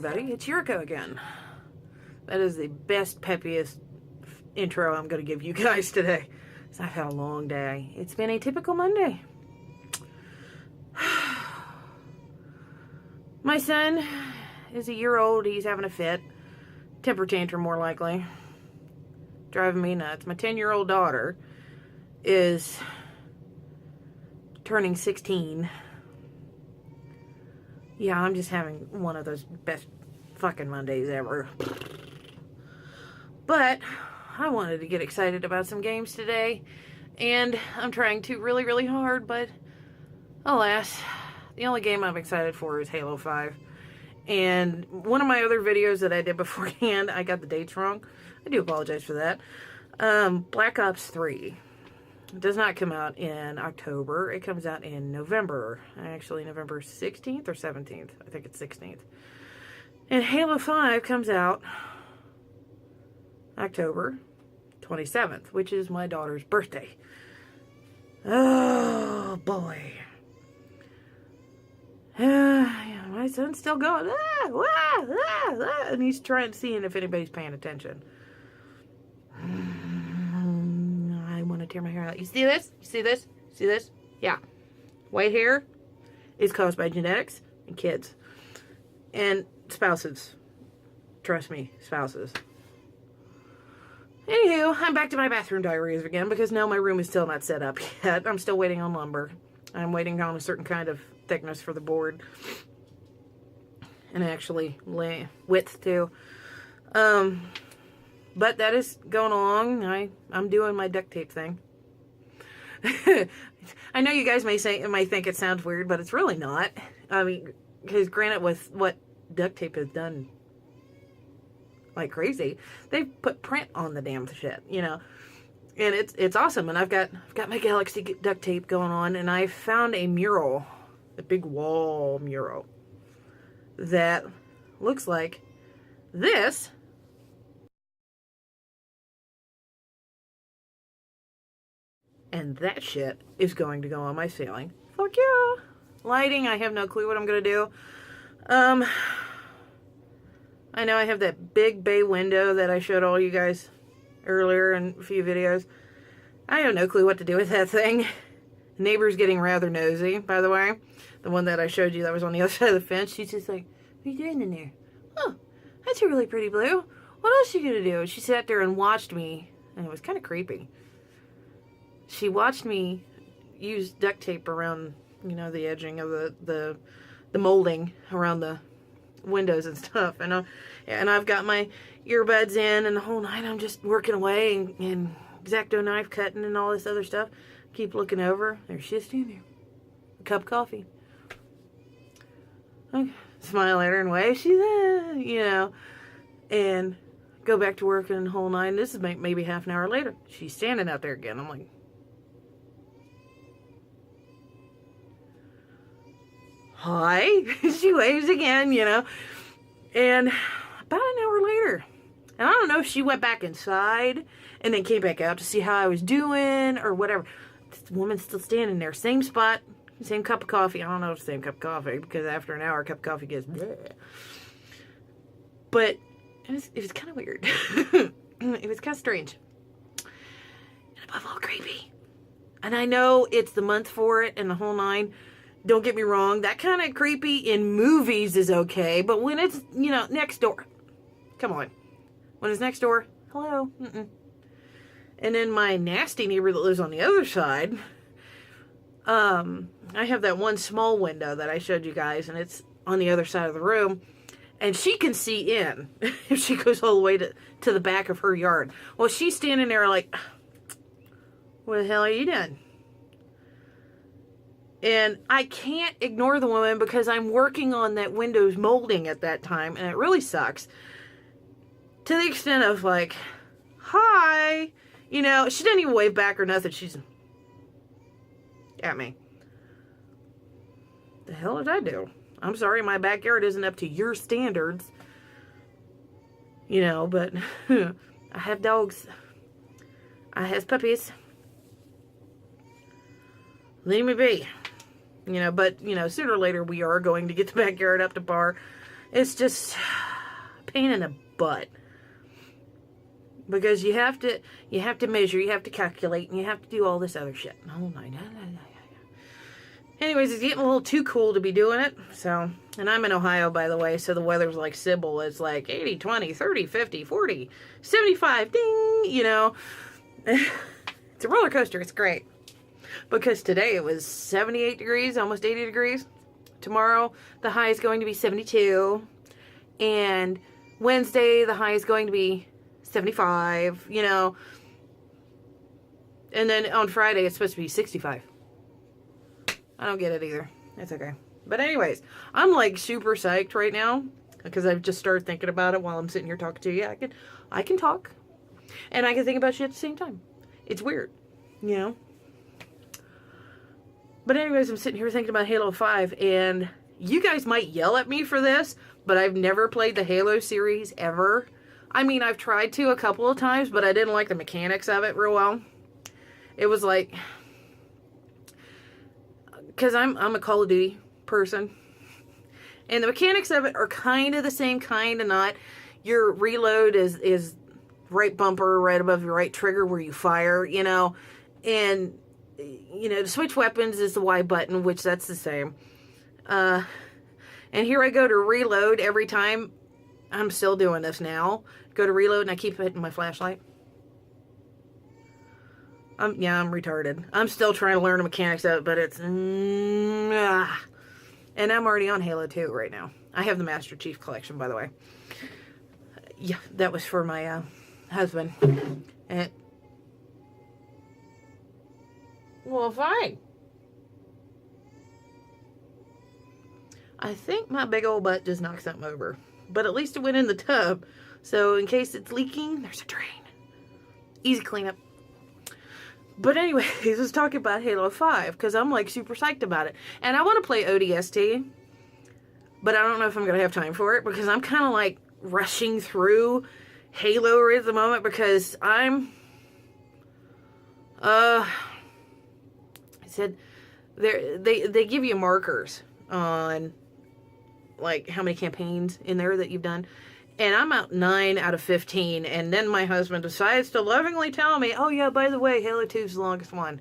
everybody, it's Yuriko again. That is the best, peppiest intro I'm going to give you guys today. I've had a long day. It's been a typical Monday. My son is a year old. He's having a fit. Temper tantrum, more likely. Driving me nuts. My 10-year-old daughter is turning 16. Yeah, I'm just having one of those best fucking Mondays ever. But I wanted to get excited about some games today, and I'm trying to really, really hard, but alas, the only game I'm excited for is Halo 5. And one of my other videos that I did beforehand, I got the dates wrong. I do apologize for that. Black Ops 3. It does not come out in October. It comes out in November. Actually, November 16th or 17th. I think it's 16th. And Halo 5 comes out October 27th, which is my daughter's birthday. Oh, boy. My son's still going, and he's trying to see if anybody's paying attention. I want to tear my hair out. You see this? You see this? See this? Yeah. White hair is caused by genetics and kids. And spouses. Trust me, spouses. Anywho, I'm back to my bathroom diaries again because now my room is still not set up yet. I'm still waiting on lumber. I'm waiting on a certain kind of thickness for the board. And actually, width too. But that is going along. I'm doing my duct tape thing. I know you guys might think it sounds weird, but it's really not. I mean, because granted, with what duct tape has done like crazy, they've put print on the damn shit, you know. And it's awesome. And I've got my Galaxy duct tape going on, and I found a mural, a big wall mural that looks like this. And that shit is going to go on my ceiling. Fuck yeah. Lighting, I have no clue what I'm going to do. I know I have that big bay window that I showed all you guys earlier in a few videos. I have no clue what to do with that thing. The neighbor's getting rather nosy, by the way. The one that I showed you that was on the other side of the fence. She's just like, what are you doing in there? Oh, that's a really pretty blue. What else are you going to do? She sat there and watched me, and it was kind of creepy. She watched me use duct tape around, you know, the edging of the molding around the windows and stuff. And I've got my earbuds in, and the whole night I'm just working away and X-Acto knife cutting and all this other stuff. Keep looking over. There she is standing there. A cup of coffee. Okay. Smile at her and wave. She's, you know, and go back to work and the whole night. This is maybe half an hour later. She's standing out there again. I'm like, hi. She waves again, you know. And about an hour later, and I don't know if she went back inside and then came back out to see how I was doing or whatever. This woman's still standing there. Same spot, same cup of coffee. I don't know if it's the same cup of coffee because after an hour, a cup of coffee gets bleh. But it was kind of weird. It was kind of strange. And above all, creepy. And I know it's the month for it and the whole nine. Don't get me wrong, that kind of creepy in movies is okay, but when it's, you know, next door, come on. When it's next door, hello, And then my nasty neighbor that lives on the other side, I have that one small window that I showed you guys, and it's on the other side of the room, and she can see in if she goes all the way to the back of her yard. Well, she's standing there like, what the hell are you doing? And I can't ignore the woman because I'm working on that window's molding at that time, and it really sucks. To the extent of like, hi, you know, she didn't even wave back or nothing. She's at me. The hell did I do? I'm sorry, my backyard isn't up to your standards. You know, but I have dogs. I have puppies. Leave me be. You know, but, you know, sooner or later we are going to get the backyard up to par. It's just a pain in the butt. Because you have to measure, you have to calculate, and you have to do all this other shit. Oh my god. Anyways, it's getting a little too cool to be doing it. So, and I'm in Ohio, by the way, so the weather's like Sybil. It's like 80, 20, 30, 50, 40, 75, ding, you know. It's a roller coaster. It's great. Because today it was 78 degrees, almost 80 degrees. Tomorrow, the high is going to be 72. And Wednesday, the high is going to be 75, you know. And then on Friday, it's supposed to be 65. I don't get it either. It's okay. But anyways, I'm like super psyched right now because I've just started thinking about it while I'm sitting here talking to you. I can talk and I can think about shit at the same time. It's weird, you know. But anyways, I'm sitting here thinking about Halo 5, and you guys might yell at me for this, but I've never played the Halo series ever. I mean, I've tried to a couple of times, but I didn't like the mechanics of it real well. It was like, because I'm a Call of Duty person, and the mechanics of it are kind of the same, kind of not. Your reload is right bumper, right above your right trigger where you fire, you know, and, you know, to switch weapons is the Y button, which that's the same. And here I go to reload every time. I'm still doing this now. Go to reload and I keep hitting my flashlight. I'm retarded. I'm still trying to learn the mechanics of it, but it's... And I'm already on Halo 2 right now. I have the Master Chief Collection, by the way. Yeah, that was for my husband. And... Well, fine. I think my big old butt just knocked something over. But at least it went in the tub. So in case it's leaking, there's a drain. Easy cleanup. But anyways, I was talking about Halo 5 because I'm like super psyched about it. And I want to play ODST. But I don't know if I'm going to have time for it because I'm kind of like rushing through Halo right at the moment because I'm... I said they give you markers on like how many campaigns in there that you've done. And I'm out 9 out of 15. And then my husband decides to lovingly tell me, oh yeah, by the way, Halo 2 is the longest one.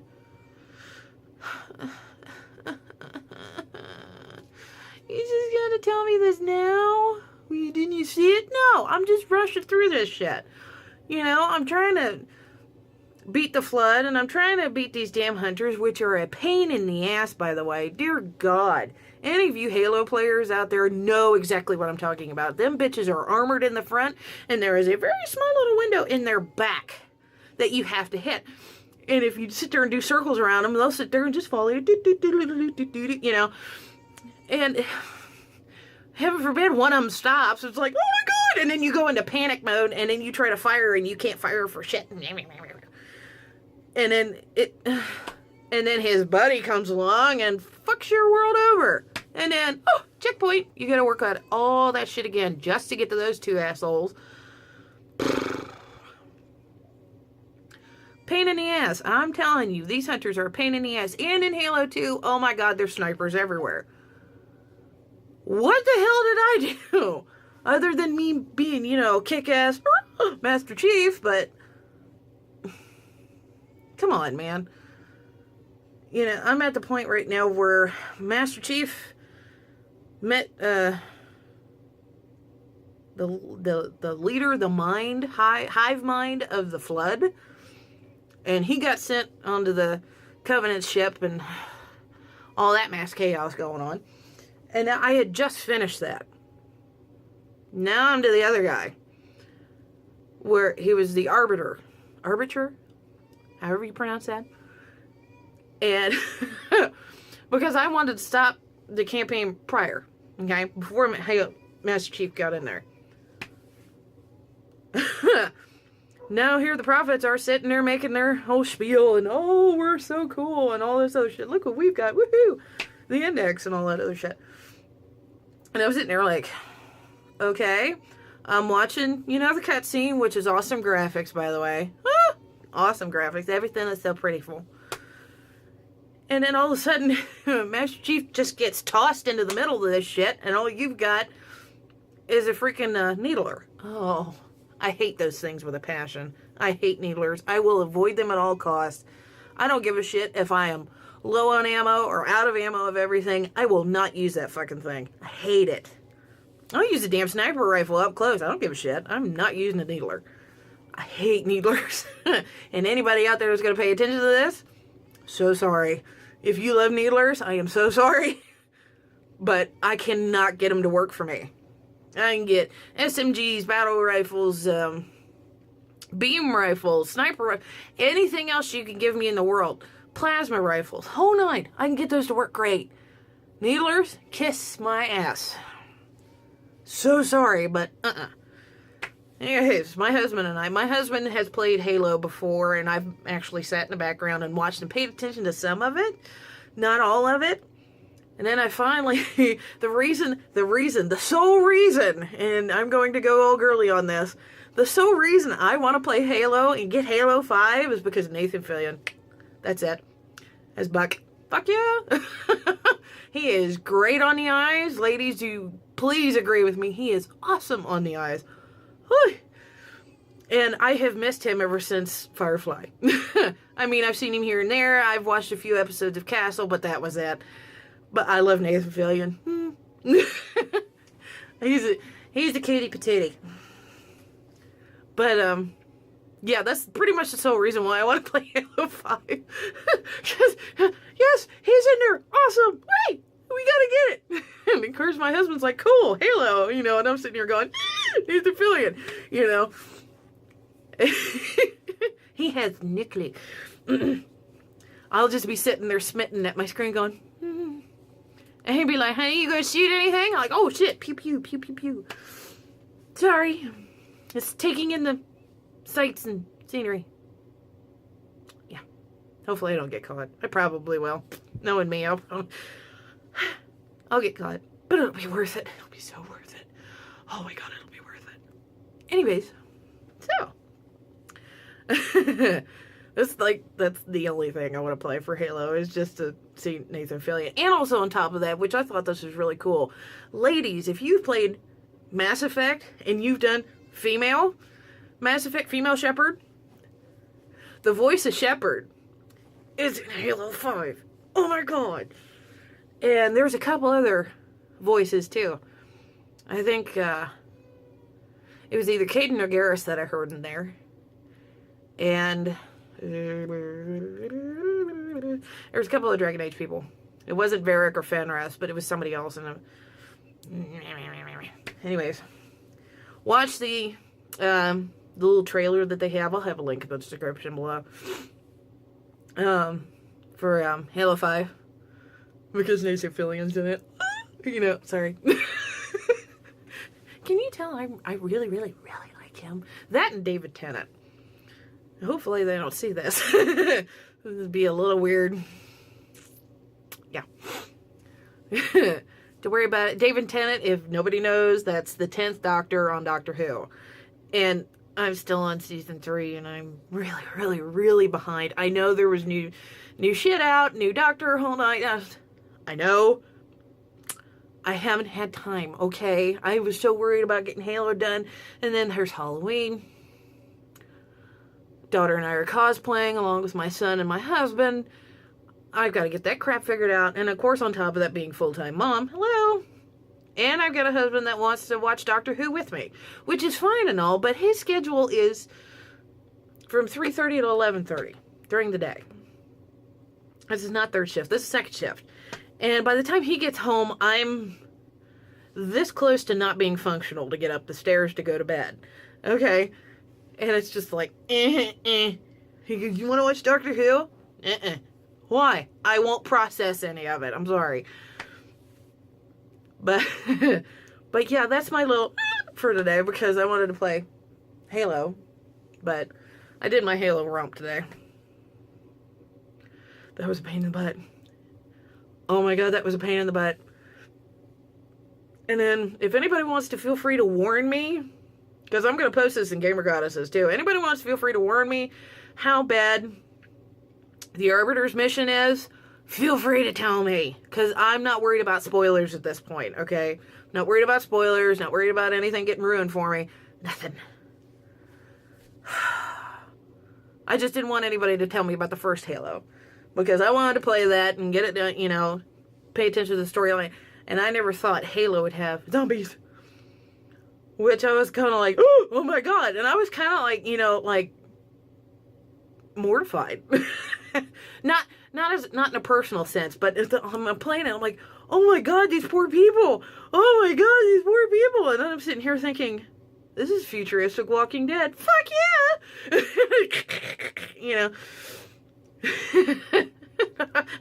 You just gotta tell me this now? Didn't you see it? No, I'm just rushing through this shit. You know, I'm trying to beat the Flood, and I'm trying to beat these damn hunters, which are a pain in the ass, by the way. Dear God. Any of you Halo players out there know exactly what I'm talking about. Them bitches are armored in the front, and there is a very small little window in their back that you have to hit. And if you sit there and do circles around them, they'll sit there and just follow you, you know. And heaven forbid one of them stops. It's like, oh my God! And then you go into panic mode, and then you try to fire, and you can't fire for shit. And then his buddy comes along and fucks your world over. And then, oh, checkpoint. You gotta work out all that shit again just to get to those two assholes. Pain in the ass. I'm telling you, these hunters are a pain in the ass. And in Halo 2, oh my God, there's snipers everywhere. What the hell did I do? Other than me being, you know, kick-ass Master Chief, but... Come on, man. You know, I'm at the point right now where Master Chief met the leader, the mind, hive mind of the Flood, and he got sent onto the Covenant ship and all that mass chaos going on. And I had just finished that. Now I'm to the other guy, where he was the arbiter, however you pronounce that. And because I wanted to stop the campaign prior, okay, before Master Chief got in there. Now here the prophets are sitting there making their whole spiel and, oh, we're so cool and all this other shit. Look what we've got, woohoo, the index and all that other shit. And I was sitting there like, okay, I'm watching, you know, the cutscene, which is awesome graphics, by the way. Ah, awesome graphics, everything is so prettiful. And then all of a sudden, Master Chief just gets tossed into the middle of this shit, and all you've got is a freaking needler. Oh, I hate those things with a passion. I hate needlers. I will avoid them at all costs. I don't give a shit if I am low on ammo or out of ammo of everything. I will not use that fucking thing. I hate it. I'll use a damn sniper rifle up close. I don't give a shit. I'm not using a needler. I hate needlers. And anybody out there who's going to pay attention to this, so sorry. If you love needlers, I am so sorry. But I cannot get them to work for me. I can get SMGs, battle rifles, beam rifles, sniper rifles, anything else you can give me in the world. Plasma rifles, whole nine. I can get those to work great. Needlers, kiss my ass. So sorry, but Anyways, my husband has played Halo before, and I've actually sat in the background and watched and paid attention to some of it, not all of it. And then I finally, the sole reason, and I'm going to go all girly on this, the sole reason I want to play Halo and get Halo 5 is because of Nathan Fillion. That's it. As Buck. Fuck yeah. He is great on the eyes. Ladies, you please agree with me. He is awesome on the eyes. Whew. And I have missed him ever since Firefly. I mean, I've seen him here and there. I've watched a few episodes of Castle, but that was it. But I love Nathan Fillion. He's a cutie patootie. But, yeah, that's pretty much the sole reason why I want to play Halo 5. Yes, he's in there. Awesome. Wait, we gotta get it. And of course my husband's like, cool, Halo, and I'm sitting here going, Nathan Fillion, He has nuclear. I'll just be sitting there smitten at my screen going, And he'd be like, honey, you gonna shoot anything? I'm like, oh shit, pew pew, pew pew pew. Sorry. It's taking in the sights and scenery. Yeah. Hopefully I don't get caught. I probably will. Knowing me, I'll get caught. But it'll be worth it. It'll be so worth it. Oh my god, it'll be worth it. Anyways. So. That's the only thing I want to play for Halo is just to see Nathan Fillion. And also on top of that, which I thought this was really cool. Ladies, if you've played Mass Effect and you've done Mass Effect female Shepard, the voice of Shepard is in Halo 5. Oh my god. And there's a couple other voices too. I think it was either Caden or Garrus that I heard in there. And there's a couple of Dragon Age people. It wasn't Varric or Fenris, but it was somebody else. Anyways, watch the little trailer that they have. I'll have a link in the description below. For Halo 5. Because Nathan Fillion's in it. Sorry. Can you tell I really, really, really like him? That and David Tennant. Hopefully they don't see this. This would be a little weird. Yeah. To worry about it. David Tennant, if nobody knows, that's the 10th Doctor on Doctor Who. And I'm still on season 3, and I'm really, really, really behind. I know there was new shit out, new Doctor, whole night. I know. I haven't had time, okay? I was so worried about getting Halo done. And then there's Halloween. Daughter and I are cosplaying along with my son and my husband. I've got to get that crap figured out. And of course, on top of that, being full-time mom. Hello. And I've got a husband that wants to watch Doctor Who with me, which is fine and all, but his schedule is from 3:30 to 11:30 during the day. This is not third shift. This is second shift. And by the time he gets home, I'm this close to not being functional to get up the stairs to go to bed. Okay? And it's just like, He goes, you want to watch Doctor Who? Why? I won't process any of it. I'm sorry. But yeah, that's my little for today because I wanted to play Halo. But I did my Halo romp today. That was a pain in the butt. Oh my god, that was a pain in the butt. And then, if anybody wants to, feel free to warn me. Because I'm going to post this in Gamer Goddesses too. Anybody wants to, feel free to warn me how bad the Arbiter's mission is. Feel free to tell me. Because I'm not worried about spoilers at this point, okay? Not worried about spoilers. Not worried about anything getting ruined for me. Nothing. I just didn't want anybody to tell me about the first Halo. Because I wanted to play that and get it done, you know, pay attention to the storyline. And I never thought Halo would have zombies. Which I was kind of like, oh my god. And I was kind of like, you know, like, mortified. not in a personal sense, but I'm playing it, I'm like, oh my god, these poor people. Oh my god, these poor people. And then I'm sitting here thinking, this is futuristic Walking Dead. Fuck yeah! You know.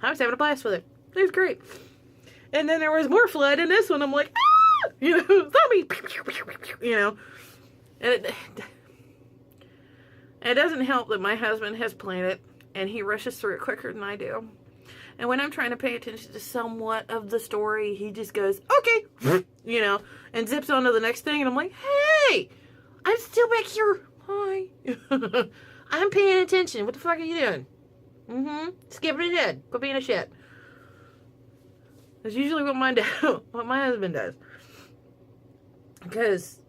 I was having a blast with it. It was great. And then there was more flood in this one. I'm like, ah! You know, zombie! You know. And it doesn't help that my husband has played it, and he rushes through it quicker than I do. And when I'm trying to pay attention to somewhat of the story, he just goes, okay, you know, and zips on to the next thing. And I'm like, hey, I'm still back here. Hi. I'm paying attention. What the fuck are you doing? Skipping ahead. Quit being a shit. That's usually what what my husband does. Because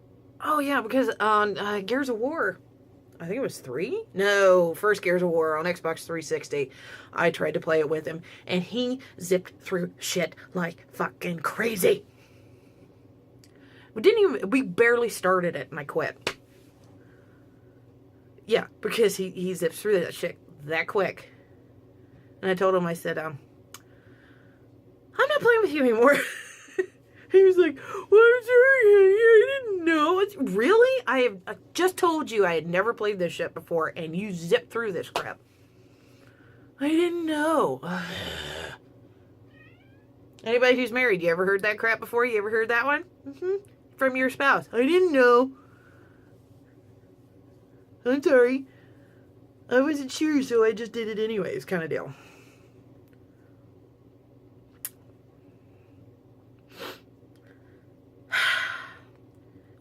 on Gears of War, I think it was 3? No, first Gears of War on Xbox 360. I tried to play it with him, and he zipped through shit like fucking crazy. We barely started it, and I quit. Yeah, because he zips through that shit that quick. And I told him, I said, I'm not playing with you anymore. He was like, well, I'm sorry, I didn't know. Really? I just told you I had never played this shit before, and you zipped through this crap. I didn't know. Anybody who's married, you ever heard that crap before? You ever heard that one? From your spouse. I didn't know. I'm sorry. I wasn't sure, so I just did it anyways, kind of deal.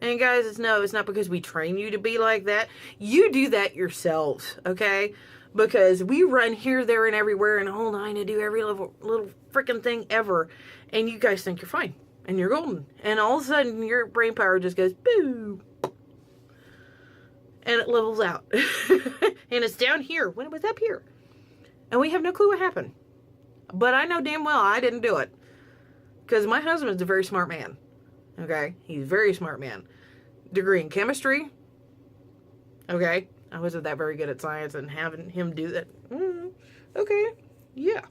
And guys, it's not because we train you to be like that. You do that yourselves, okay? Because we run here, there, and everywhere and all nine to do every little freaking thing ever. And you guys think you're fine. And you're golden. And all of a sudden, your brain power just goes, boo. And it levels out. And it's down here when it was up here. And we have no clue what happened. But I know damn well I didn't do it. Because my husband's a very smart man. Okay? He's a very smart man. Degree in chemistry. Okay? I wasn't that very good at science, and having him do that. Okay. Yeah.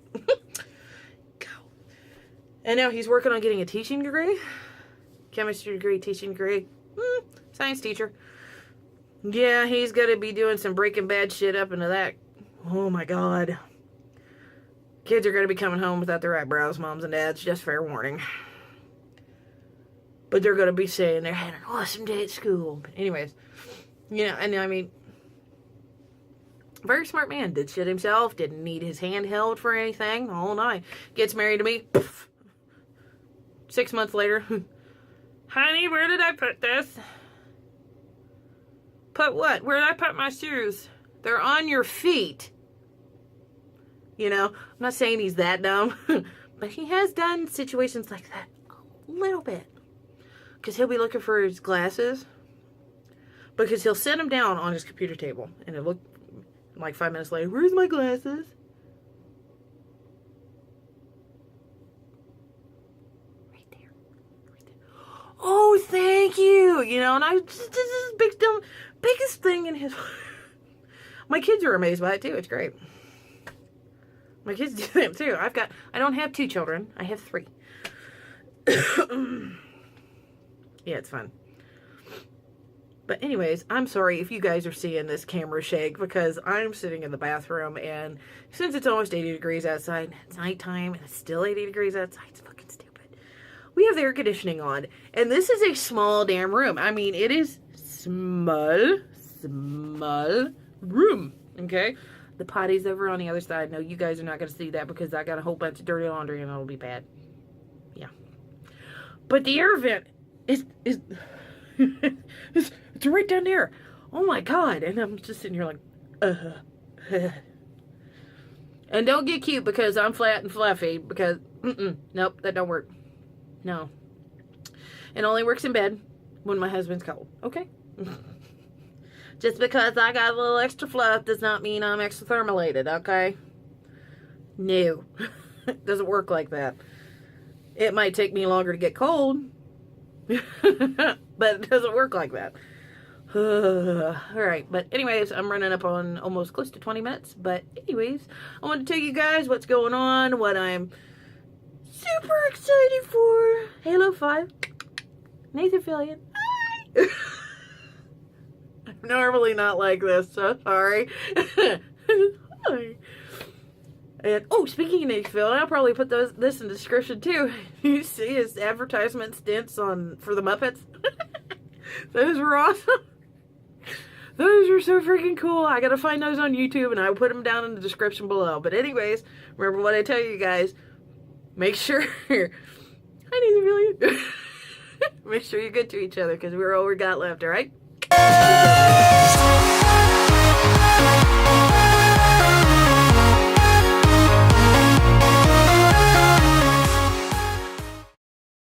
Go. And now he's working on getting a teaching degree. Chemistry degree, teaching degree. Science teacher. Yeah, he's going to be doing some Breaking Bad shit up into that. Oh my god. Kids are going to be coming home without their eyebrows, moms and dads. Just fair warning. But they're going to be saying they're having an awesome day at school. But anyways, you know, and I mean, very smart man. Did shit himself. Didn't need his hand held for anything. All night. Gets married to me. Poof. 6 months later. Honey, where did I put this? Put what? Where did I put my shoes? They're on your feet. You know, I'm not saying he's that dumb. But he has done situations like that a little bit. Because he'll be looking for his glasses. Because he'll set them down on his computer table. And it'll look like 5 minutes later, where's my glasses? Right there. Right there. Oh, thank you. You know, and I just, this is biggest thing in his... My kids are amazed by it too. It's great. My kids do that too. I don't have 2 children. I have 3. Yeah, it's fun. But anyways, I'm sorry if you guys are seeing this camera shake because I'm sitting in the bathroom, and since it's almost 80 degrees outside, it's nighttime and it's still 80 degrees outside, it's fucking stupid. We have the air conditioning on, and this is a small damn room. I mean, it is small room, okay? The potty's over on the other side. No, you guys are not going to see that because I got a whole bunch of dirty laundry and it'll be bad. Yeah. But the air vent is it's right down there. Oh my god. And I'm just sitting here like, And don't get cute because I'm flat and fluffy because, nope, that don't work. No. and only works in bed when my husband's cold. Okay? Just because I got a little extra fluff does not mean I'm extra thermalated, okay? No. It doesn't work like that. It might take me longer to get cold, but it doesn't work like that. Alright, but anyways, I'm running up on almost close to 20 minutes. But anyways, I want to tell you guys what's going on, what I'm super excited for. Halo 5. Nathan Fillion. Hi! I'm normally not like this, so sorry. Hi. And, oh, speaking of Nathan Fillion, I'll probably put this in the description too. You see his advertisement stints for the Muppets? Those were awesome. Those are so freaking cool. I gotta find those on YouTube, and I'll put them down in the description below. But anyways, remember what I tell you guys. Make sure... I need a million. Make sure you're good to each other, because we're all we got left, alright?